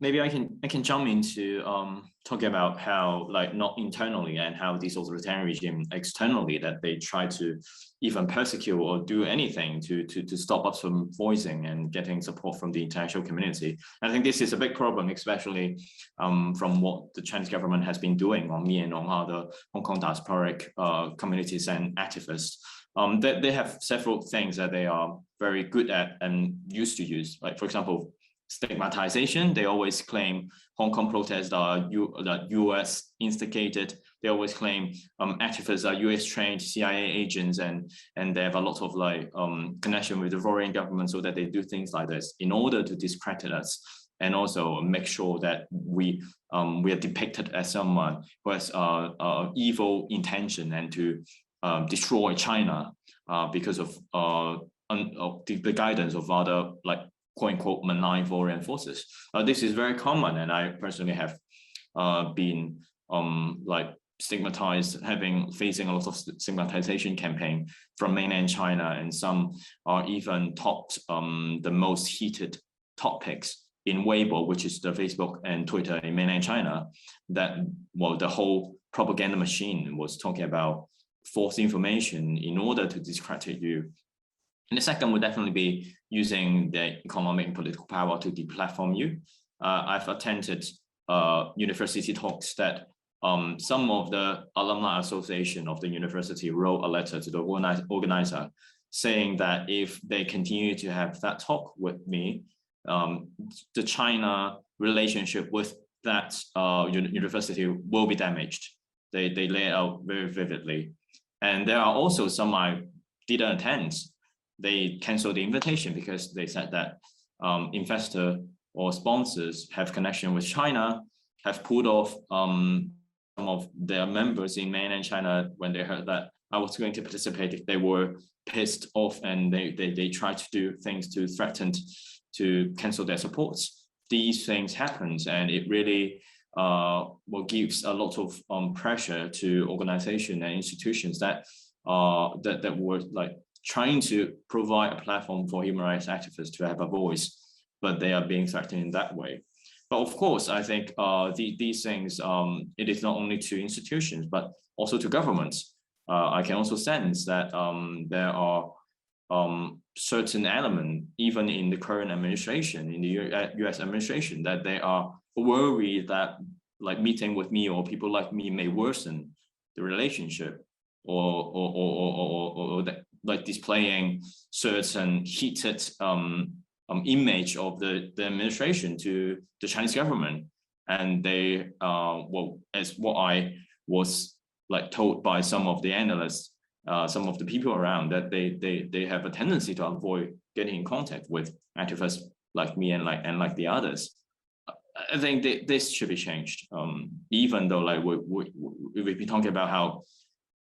Maybe I can jump into talking about how like not internally and how this authoritarian regime externally that they try to even persecute or do anything to stop us from voicing and getting support from the international community. I think this is a big problem, especially from what the Chinese government has been doing on me and on other Hong Kong diasporic communities and activists. They have several things that they are very good at and used to use. Like, for example, stigmatization. They always claim Hong Kong protests are US instigated. They always claim activists are US trained CIA agents, and they have a lot of like connection with the foreign government, so that they do things like this in order to discredit us and also make sure that we are depicted as someone who has evil intention and to destroy China because of the guidance of other like quote unquote malign foreign forces. This is very common, and I personally have been like stigmatized, facing a lot of stigmatization campaign from mainland China, and some are even topped the most heated topics in Weibo, which is the Facebook and Twitter in mainland China. That the whole propaganda machine was talking about false information in order to discredit you. And the second would definitely be using the economic and political power to deplatform you. I've attended university talks that some of the alumni association of the university wrote a letter to the organizer saying that if they continue to have that talk with me, the China relationship with that university will be damaged. They lay it out very vividly. And there are also some I didn't attend. They canceled the invitation because they said that investor or sponsors have connection with China, have pulled off some of their members in mainland China when they heard that I was going to participate. If they were pissed off and they tried to do things to threaten to cancel their supports. These things happen, and it really gives a lot of pressure to organizations and institutions that were like trying to provide a platform for human rights activists to have a voice, but they are being threatened in that way. But of course, I think these things, it is not only to institutions, but also to governments. I can also sense that there are certain elements, even in the current administration, in the US administration, that they are worried that like meeting with me or people like me may worsen the relationship, or that, like displaying certain heated image of the administration to the Chinese government. And they, as what I was like told by some of the analysts, some of the people around, that they have a tendency to avoid getting in contact with activists like me and like the others. I think this should be changed. Even though like we've been talking about how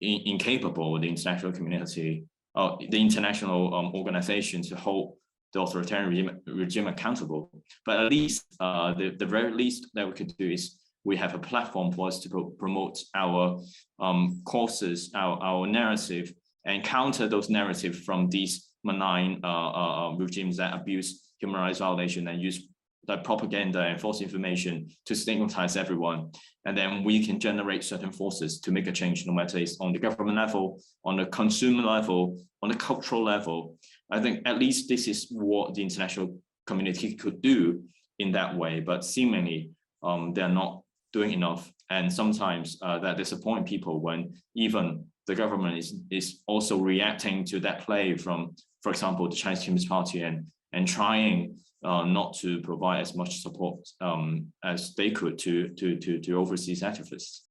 incapable the international community, the international organization to hold the authoritarian regime accountable, but at least the very least that we could do is we have a platform for us to promote our causes, our narrative, and counter those narratives from these malign regimes that abuse human rights violation and use the propaganda and false information to stigmatize everyone. And then we can generate certain forces to make a change, no matter it's on the government level, on the consumer level, on the cultural level. I think at least this is what the international community could do in that way, but seemingly they're not doing enough. And sometimes that disappoint people when even the government is also reacting to that play from, for example, the Chinese Communist Party and trying not to provide as much support as they could to overseas activists.